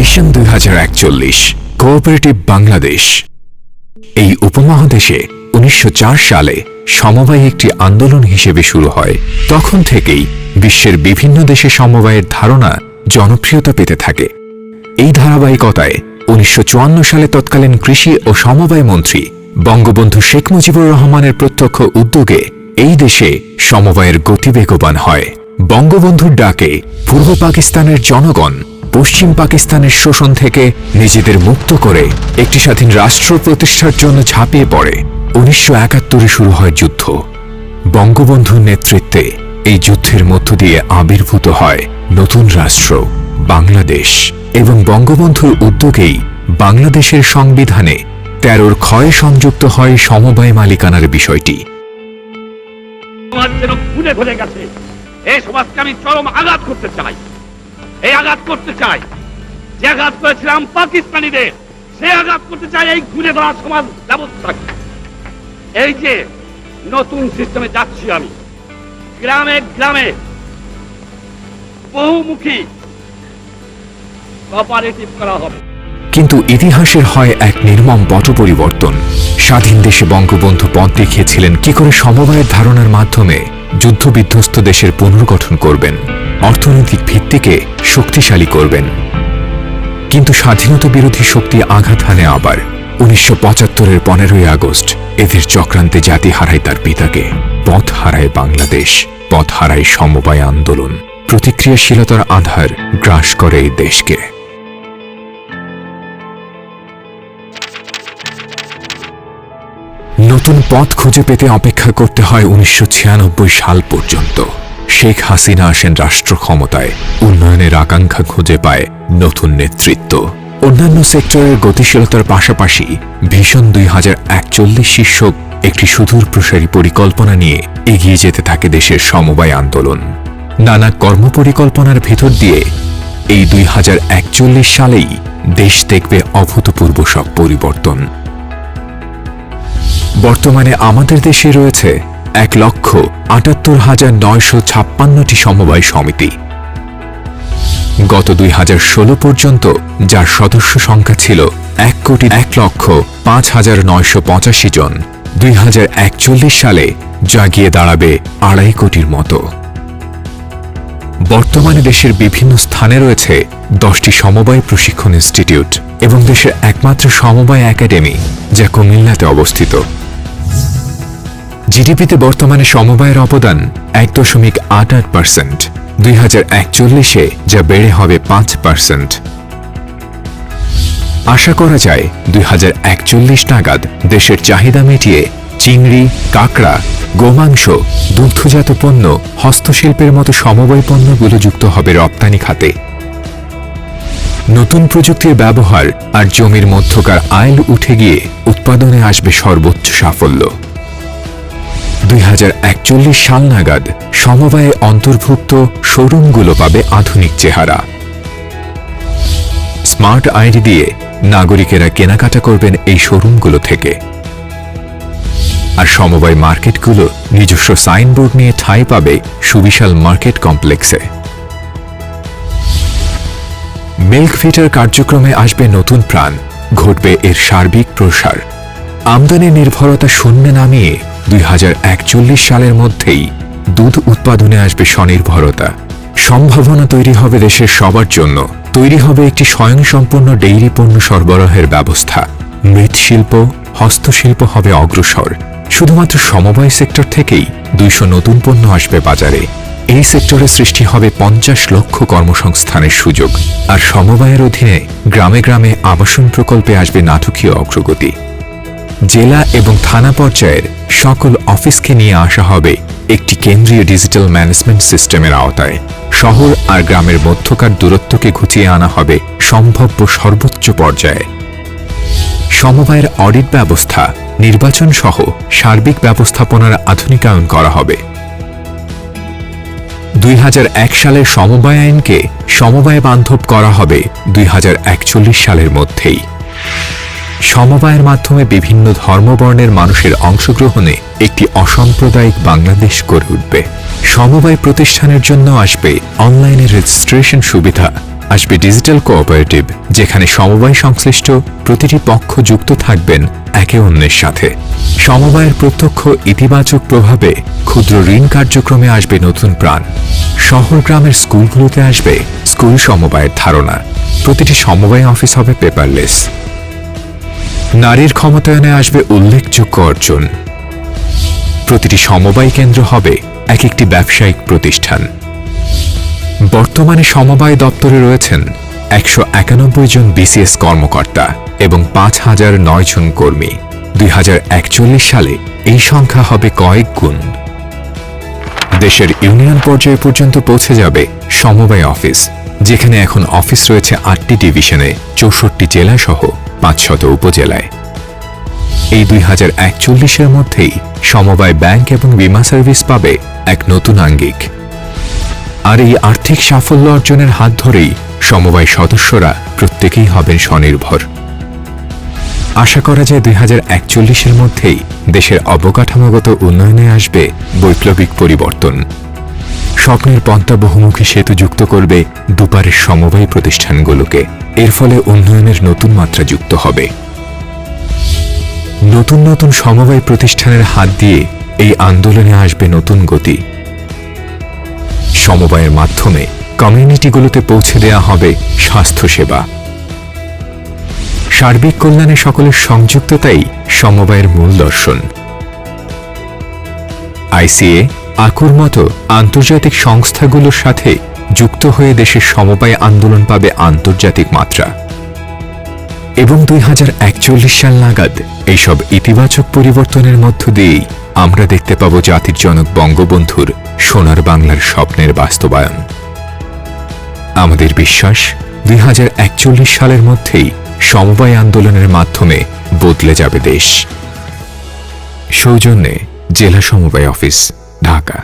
Vision 2041 cooperative Bangladesh. এই উপমহাদেশে 1904 সালে সমবায় একটি আন্দোলন হিসেবে শুরু হয়। তখন থেকেই বিশ্বের বিভিন্ন দেশে সমবায়ের ধারণা জনপ্রিয়তা পেতে থাকে। এই ধারাবাহিকতায় 1954 সালে তৎকালীন কৃষি ও সমবায় মন্ত্রী বঙ্গবন্ধু শেখ মুজিবুর রহমানের প্রত্যক্ষ উদ্যোগে এই দেশে সমবায়ের গতি বেগবান হয়। বঙ্গবন্ধুর ডাকে পূর্ব পাকিস্তানের জনগণ পশ্চিম পাকিস্তানের শোষণ থেকে নিজেদের মুক্ত করে একটি স্বাধীন রাষ্ট্র প্রতিষ্ঠার জন্য ঝাঁপিয়ে পড়ে। 1971 শুরু হয় যুদ্ধ। বঙ্গবন্ধুর নেতৃত্বে এই যুদ্ধের মধ্য দিয়ে আবির্ভূত হয় নতুন রাষ্ট্র বাংলাদেশ এবং বঙ্গবন্ধুর উদ্যোগেই বাংলাদেশের সংবিধানে 13 ক্ষয়ে সংযুক্ত হয় সমবায় মালিকানার বিষয়টি। এই সমাজকে আমি চরম আঘাত করতে চাই। এই আঘাত করতে চাই যে আঘাত করেছিলাম পাকিস্তানিদের, সে আঘাত করতে চাই এই ঘুরে ধরা সমাজ ব্যবস্থাকে। এই যে নতুন সিস্টেমে যাচ্ছি আমি, গ্রামে গ্রামে বহুমুখী কোঅপারেটিভ করা হবে। কিন্তু ইতিহাসের হয় এক নির্মম পট পরিবর্তন। স্বাধীন দেশে বঙ্গবন্ধু পথ দেখিয়েছিলেন কি করে সমবায়ের ধারণার মাধ্যমে যুদ্ধবিধ্বস্ত দেশের পুনর্গঠন করবেন, অর্থনৈতিক ভিত্তিকে শক্তিশালী করবেন। কিন্তু স্বাধীনতা বিরোধী শক্তি আঘাত হানে আবার। 1975-এর 15ই আগস্ট এদের চক্রান্তে জাতি হারায় তার পিতাকে। পথ হারায় বাংলাদেশ, পথ হারায় সমবায় আন্দোলন। প্রতিক্রিয়াশীলতার আধার গ্রাস করে এই দেশকে। নতুন পথ খুঁজে পেতে অপেক্ষা করতে হয় 1996 সাল পর্যন্ত। শেখ হাসিনা আসেন রাষ্ট্র ক্ষমতায়। উন্নয়নের আকাঙ্ক্ষা খুঁজে পায় নতুন নেতৃত্ব। অন্যান্য সেক্টরের গতিশীলতার পাশাপাশি ভিশন 2041 শীর্ষক একটি সুদূর প্রসারী পরিকল্পনা নিয়ে এগিয়ে যেতে থাকে দেশের সমবায় আন্দোলন। নানা কর্মপরিকল্পনার ভেতর দিয়ে এই 2041 সালেই দেশ দেখবে অভূতপূর্ব সব পরিবর্তন। বর্তমানে আমাদের দেশে রয়েছে 1,78,956টি সমবায় সমিতি। গত 2016 পর্যন্ত যার সদস্য সংখ্যা ছিল 1,01,05,985 জন। 2041 সালে যা গিয়ে দাঁড়াবে 2.5 কোটির মতো। বর্তমানে দেশের বিভিন্ন স্থানে রয়েছে 10টি সমবায় প্রশিক্ষণ ইনস্টিটিউট এবং দেশের একমাত্র সমবায় একাডেমি যা কুমিল্লাতে অবস্থিত। জিডিপিতে বর্তমানে সমবায়ের অবদান 1.88%। 2041-এ যা বেড়ে হবে 5%। আশা করা যায় 2041 নাগাদ দেশের চাহিদা মিটিয়ে চিংড়ি, কাঁকড়া, গোমাংস, দুগ্ধজাত পণ্য, হস্তশিল্পের মতো সমবায় পণ্যগুলো যুক্ত হবে রপ্তানি খাতে। নতুন প্রযুক্তির ব্যবহার আর জমির মধ্যকার আয় উঠে গিয়ে উৎপাদনে আসবে সর্বোচ্চ সাফল্য। 2041 সাল নাগাদ সমবায়ে অন্তর্ভুক্ত শোরুমগুলো পাবে আধুনিক চেহারা। স্মার্ট আইডি দিয়ে নাগরিকেরা কেনাকাটা করবেন এই শোরুমগুলো থেকে। আর সমবায় মার্কেটগুলো নিজস্ব সাইনবোর্ড নিয়ে ঠাঁই পাবে সুবিশাল মার্কেট কমপ্লেক্সে। মিল্ক ফিটার কার্যক্রমে আসবে নতুন প্রাণ, ঘটবে এর সার্বিক প্রসার। আমদানি নির্ভরতা শূন্যে নামিয়ে 2041 সালের মধ্যেই দুধ উৎপাদনে আসবে স্বনির্ভরতা। সম্ভাবনা তৈরি হবে দেশের সবার জন্য। তৈরি হবে একটি স্বয়ংসম্পূর্ণ ডেইরি পণ্য সরবরাহের ব্যবস্থা। মৃৎশিল্প, হস্তশিল্প হবে অগ্রসর। শুধুমাত্র সমবায় সেক্টর থেকেই 200 নতুন পণ্য আসবে বাজারে। এই সেক্টরে সৃষ্টি হবে 50 লক্ষ কর্মসংস্থানের সুযোগ। আর সমবায়ের অধীনে গ্রামে গ্রামে আবাসন প্রকল্পে আসবে নাটকীয় অগ্রগতি। জেলা এবং থানা পর্যায়ের সকল অফিসকে নিয়ে আসা হবে একটি কেন্দ্রীয় ডিজিটাল ম্যানেজমেন্ট সিস্টেমের আওতায়। শহর আর গ্রামের মধ্যকার দূরত্বকে ঘুচিয়ে আনা হবে সম্ভাব্য সর্বোচ্চ পর্যায়ে। সমবায়ের অডিট ব্যবস্থা, নির্বাচন সহ সার্বিক ব্যবস্থাপনার আধুনিকায়ন করা হবে। 2001 সালের সমবায় আইনকে সমবায় বান্ধব করা হবে 2041 সালের মধ্যেই। সমবায়ের মাধ্যমে বিভিন্ন ধর্মবর্ণের মানুষের অংশগ্রহণে একটি অসাম্প্রদায়িক বাংলাদেশ গড়ে উঠবে। সমবায় প্রতিষ্ঠানের জন্য আসবে অনলাইনে রেজিস্ট্রেশন সুবিধা, আসবে ডিজিটাল কোঅপারেটিভ, যেখানে সমবায় সংশ্লিষ্ট প্রতিটি পক্ষ যুক্ত থাকবেন একে অন্যের সাথে। সমবায়ের প্রত্যক্ষ ইতিবাচক প্রভাবে ক্ষুদ্র ঋণ কার্যক্রমে আসবে নতুন প্রাণ। শহর গ্রামের স্কুলগুলোতে আসবে স্কুল সমবায়ের ধারণা। প্রতিটি সমবায় অফিস হবে পেপারলেস। নারীর ক্ষমতায়নে আসবে উল্লেখযোগ্য অর্জন। প্রতিটি সমবায় কেন্দ্র হবে এক একটি ব্যবসায়িক প্রতিষ্ঠান। বর্তমানে সমবায় দপ্তরে রয়েছেন 191 জন বিসিএস কর্মকর্তা এবং 5009 জন কর্মী। 2041 সালে এই সংখ্যা হবে কয়েক গুণ। দেশের ইউনিয়ন পর্যায় পর্যন্ত পৌঁছে যাবে সমবায় অফিস, যেখানে এখন অফিস রয়েছে 8টি ডিভিশনে, 64 জেলা সহ 500 উপজেলায়। এই 2041-এর মধ্যেই সমবায় ব্যাংক এবং বীমা সার্ভিস পাবে এক নতুন আঙ্গিক। আর এই আর্থিক সাফল্য অর্জনের হাত ধরেই সমবায় সদস্যরা প্রত্যেকেই হবেন স্বনির্ভর। আশা করা যায় 2041-এর মধ্যেই দেশের অবকাঠামোগত উন্নয়নে আসবে বৈপ্লবিক পরিবর্তন। স্বপ্নের পন্থা বহুমুখী সেতু যুক্ত করবে দুপারের সমবায় প্রতিষ্ঠানগুলোকে। এর ফলে উন্নয়নের নতুন মাত্রা যুক্ত হবে। নতুন নতুন সমবায় প্রতিষ্ঠানের হাত দিয়ে এই আন্দোলনে আসবে নতুন গতি। সমবায়ের মাধ্যমে কমিউনিটিগুলোতে পৌঁছে দেয়া হবে স্বাস্থ্যসেবা। সার্বিক কল্যাণে সকলের সংযুক্ততাই সমবায়ের মূল দর্শন। আইসিএ, আকুর মতো আন্তর্জাতিক সংস্থাগুলোর সাথে যুক্ত হয়ে দেশের সমবায় আন্দোলন পাবে আন্তর্জাতিক মাত্রা। এবং 2041 সাল নাগাদ এইসব ইতিবাচক পরিবর্তনের মধ্য দিয়েই আমরা দেখতে পাব জাতির জনক বঙ্গবন্ধুর সোনার বাংলার স্বপ্নের বাস্তবায়ন। আমাদের বিশ্বাস 2041 সালের মধ্যেই সমবায় আন্দোলনের মাধ্যমে বদলে যাবে দেশ। সৌজন্যে জেলা সমবায় অফিস, ঢাকা।